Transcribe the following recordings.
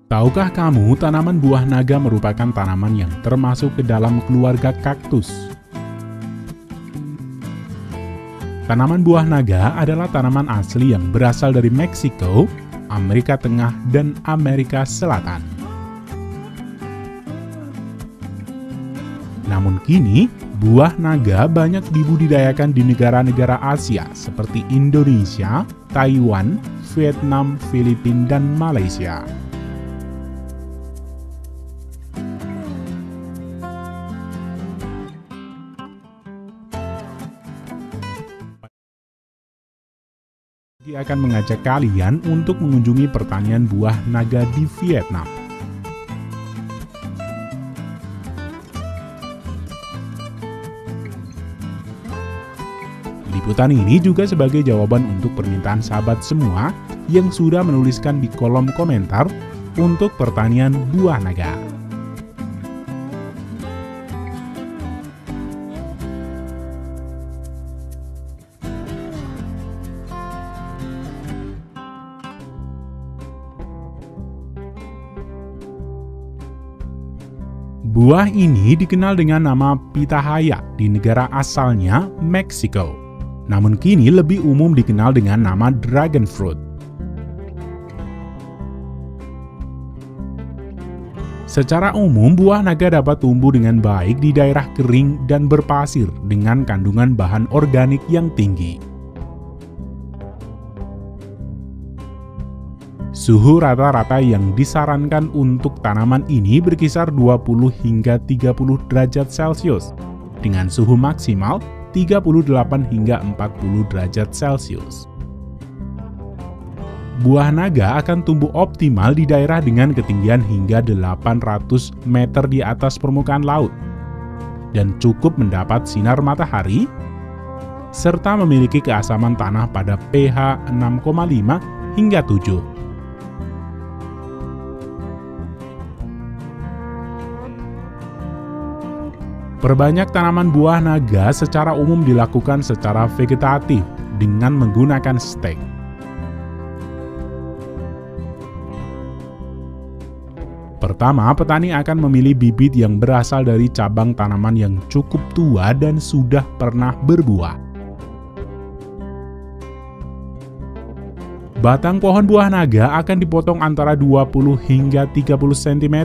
Tahukah kamu tanaman buah naga merupakan tanaman yang termasuk ke dalam keluarga kaktus? Tanaman buah naga adalah tanaman asli yang berasal dari Meksiko, Amerika Tengah, dan Amerika Selatan. Namun kini, buah naga banyak dibudidayakan di negara-negara Asia seperti Indonesia, Taiwan, Vietnam, Filipina, dan Malaysia. Saya akan mengajak kalian untuk mengunjungi pertanian buah naga di Vietnam. Liputan ini juga sebagai jawaban untuk permintaan sahabat semua yang sudah menuliskan di kolom komentar untuk pertanian buah naga. Buah ini dikenal dengan nama pitahaya di negara asalnya Meksiko, namun kini lebih umum dikenal dengan nama dragon fruit. Secara umum, buah naga dapat tumbuh dengan baik di daerah kering dan berpasir dengan kandungan bahan organik yang tinggi. Suhu rata-rata yang disarankan untuk tanaman ini berkisar 20 hingga 30 derajat Celcius, dengan suhu maksimal 38 hingga 40 derajat Celcius. Buah naga akan tumbuh optimal di daerah dengan ketinggian hingga 800 meter di atas permukaan laut, dan cukup mendapat sinar matahari, serta memiliki keasaman tanah pada pH 6,5 hingga 7. Perbanyak tanaman buah naga secara umum dilakukan secara vegetatif dengan menggunakan stek. Pertama, petani akan memilih bibit yang berasal dari cabang tanaman yang cukup tua dan sudah pernah berbuah. Batang pohon buah naga akan dipotong antara 20 hingga 30 cm.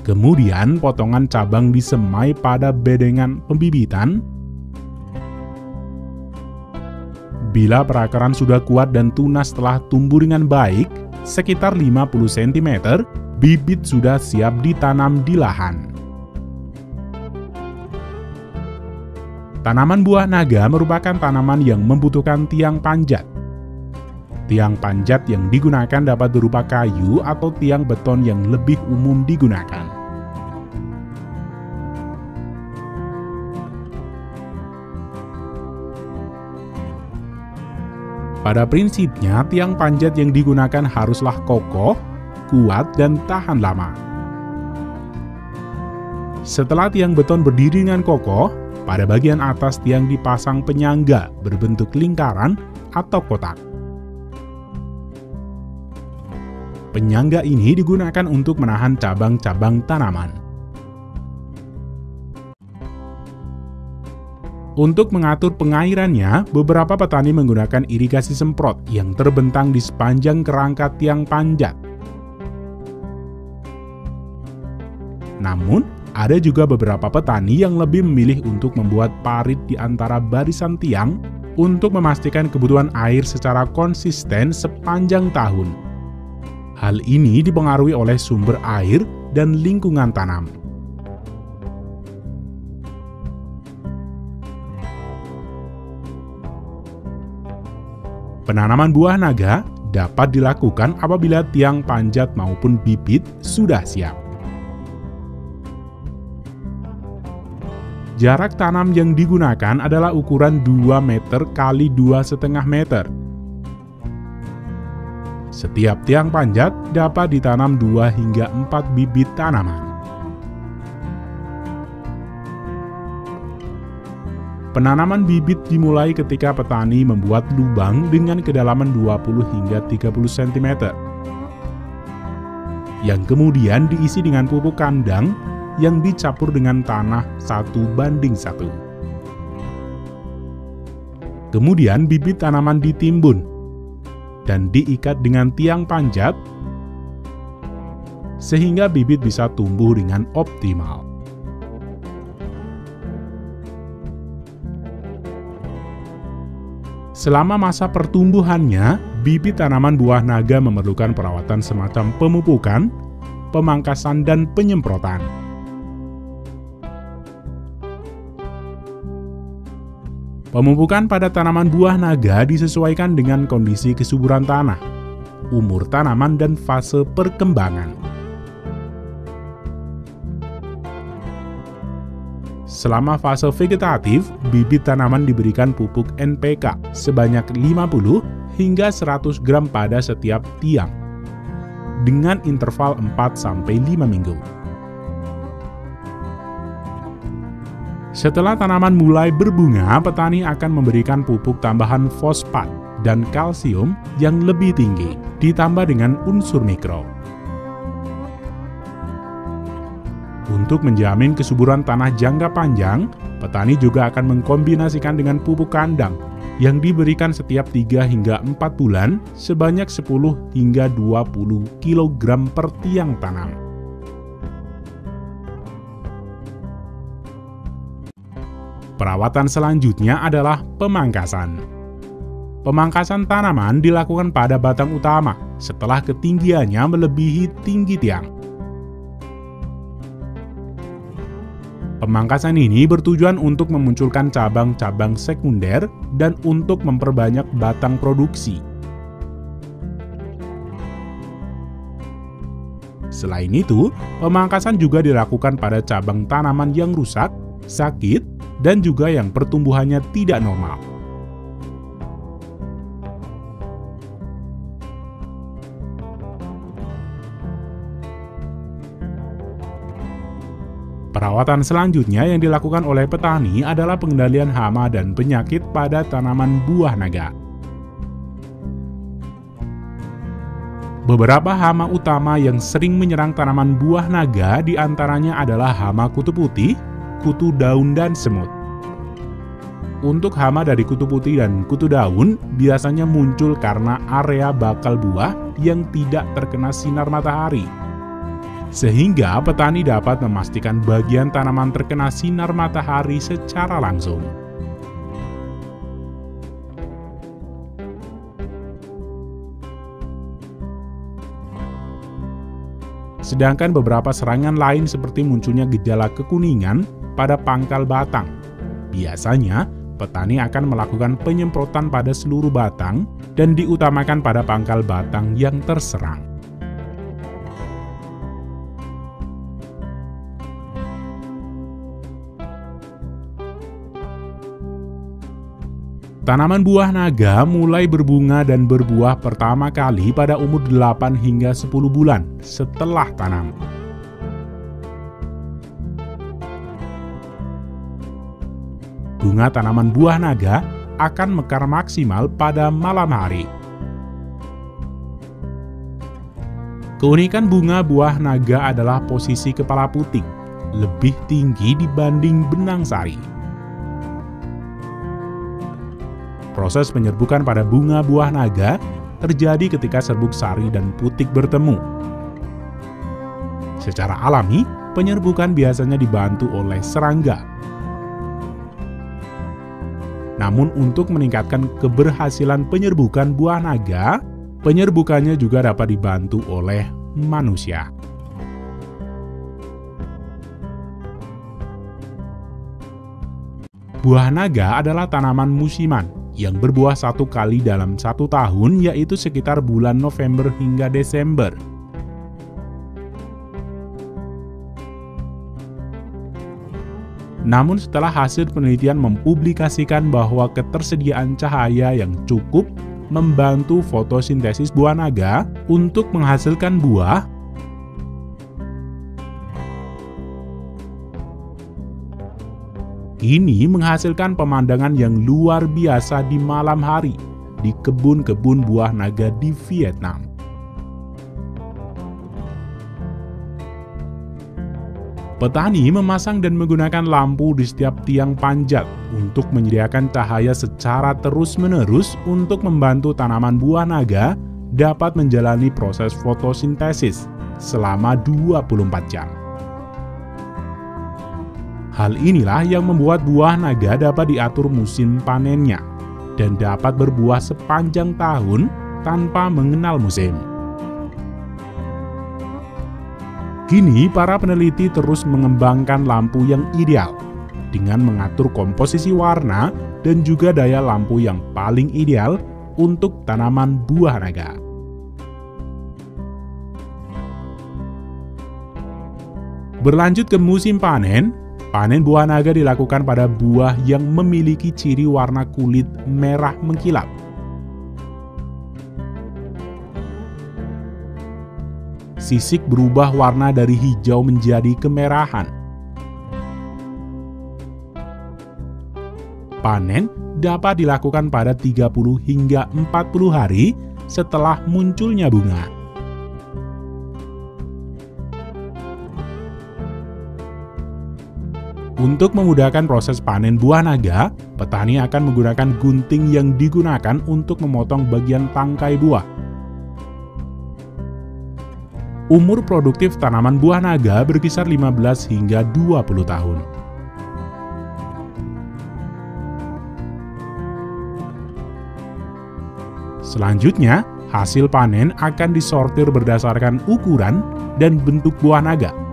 Kemudian potongan cabang disemai pada bedengan pembibitan. Bila perakaran sudah kuat dan tunas telah tumbuh dengan baik, sekitar 50 cm, bibit sudah siap ditanam di lahan. Tanaman buah naga merupakan tanaman yang membutuhkan tiang panjat. Tiang panjat yang digunakan dapat berupa kayu atau tiang beton yang lebih umum digunakan. Pada prinsipnya, tiang panjat yang digunakan haruslah kokoh, kuat, dan tahan lama. Setelah tiang beton berdiri dengan kokoh, pada bagian atas tiang dipasang penyangga berbentuk lingkaran atau kotak. Penyangga ini digunakan untuk menahan cabang-cabang tanaman. Untuk mengatur pengairannya, beberapa petani menggunakan irigasi semprot yang terbentang di sepanjang kerangka tiang panjat. Namun, ada juga beberapa petani yang lebih memilih untuk membuat parit di antara barisan tiang untuk memastikan kebutuhan air secara konsisten sepanjang tahun. Hal ini dipengaruhi oleh sumber air dan lingkungan tanam. Penanaman buah naga dapat dilakukan apabila tiang panjat maupun bibit sudah siap. Jarak tanam yang digunakan adalah ukuran 2 meter kali 2,5 meter. Setiap tiang panjat dapat ditanam 2 hingga 4 bibit tanaman. Penanaman bibit dimulai ketika petani membuat lubang dengan kedalaman 20 hingga 30 cm, yang kemudian diisi dengan pupuk kandang yang dicampur dengan tanah 1:1. Kemudian bibit tanaman ditimbun dan diikat dengan tiang panjat sehingga bibit bisa tumbuh dengan optimal. Selama masa pertumbuhannya, bibit tanaman buah naga memerlukan perawatan semacam pemupukan, pemangkasan, dan penyemprotan. Pemupukan pada tanaman buah naga disesuaikan dengan kondisi kesuburan tanah, umur tanaman, dan fase perkembangan. Selama fase vegetatif, bibit tanaman diberikan pupuk NPK sebanyak 50 hingga 100 gram pada setiap tiang, dengan interval 4-5 minggu. Setelah tanaman mulai berbunga, petani akan memberikan pupuk tambahan fosfat dan kalsium yang lebih tinggi, ditambah dengan unsur mikro. Untuk menjamin kesuburan tanah jangka panjang, petani juga akan mengkombinasikan dengan pupuk kandang yang diberikan setiap 3 hingga 4 bulan sebanyak 10 hingga 20 kg per tiang tanam. Perawatan selanjutnya adalah pemangkasan. Pemangkasan tanaman dilakukan pada batang utama setelah ketinggiannya melebihi tinggi tiang. Pemangkasan ini bertujuan untuk memunculkan cabang-cabang sekunder dan untuk memperbanyak batang produksi. Selain itu, pemangkasan juga dilakukan pada cabang tanaman yang rusak, sakit, dan juga yang pertumbuhannya tidak normal. Perawatan selanjutnya yang dilakukan oleh petani adalah pengendalian hama dan penyakit pada tanaman buah naga. Beberapa hama utama yang sering menyerang tanaman buah naga diantaranya adalah hama kutu putih, kutu daun, dan semut. Untuk hama dari kutu putih dan kutu daun biasanya muncul karena area bakal buah yang tidak terkena sinar matahari, sehingga petani dapat memastikan bagian tanaman terkena sinar matahari secara langsung. Sedangkan beberapa serangan lain seperti munculnya gejala kekuningan pada pangkal batang. Biasanya, petani akan melakukan penyemprotan pada seluruh batang dan diutamakan pada pangkal batang yang terserang. Tanaman buah naga mulai berbunga dan berbuah pertama kali pada umur 8 hingga 10 bulan setelah tanam. Bunga tanaman buah naga akan mekar maksimal pada malam hari. Keunikan bunga buah naga adalah posisi kepala puting, lebih tinggi dibanding benang sari. Proses penyerbukan pada bunga buah naga terjadi ketika serbuk sari dan putik bertemu. Secara alami, penyerbukan biasanya dibantu oleh serangga. Namun untuk meningkatkan keberhasilan penyerbukan buah naga, penyerbukannya juga dapat dibantu oleh manusia. Buah naga adalah tanaman musiman yang berbuah 1 kali dalam 1 tahun, yaitu sekitar bulan November hingga Desember. Namun setelah hasil penelitian mempublikasikan bahwa ketersediaan cahaya yang cukup membantu fotosintesis buah naga untuk menghasilkan buah, Ini menghasilkan pemandangan yang luar biasa di malam hari di kebun-kebun buah naga di Vietnam. Petani memasang dan menggunakan lampu di setiap tiang panjat untuk menyediakan cahaya secara terus-menerus untuk membantu tanaman buah naga dapat menjalani proses fotosintesis selama 24 jam. Hal inilah yang membuat buah naga dapat diatur musim panennya dan dapat berbuah sepanjang tahun tanpa mengenal musim. Kini, para peneliti terus mengembangkan lampu yang ideal dengan mengatur komposisi warna dan juga daya lampu yang paling ideal untuk tanaman buah naga. Berlanjut ke musim panen, panen buah naga dilakukan pada buah yang memiliki ciri warna kulit merah mengkilap. Sisik berubah warna dari hijau menjadi kemerahan. Panen dapat dilakukan pada 30 hingga 40 hari setelah munculnya bunga. Untuk memudahkan proses panen buah naga, petani akan menggunakan gunting yang digunakan untuk memotong bagian tangkai buah. Umur produktif tanaman buah naga berkisar 15 hingga 20 tahun. Selanjutnya, hasil panen akan disortir berdasarkan ukuran dan bentuk buah naga.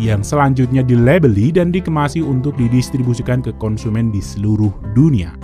Yang selanjutnya dilabeli dan dikemasi untuk didistribusikan ke konsumen di seluruh dunia.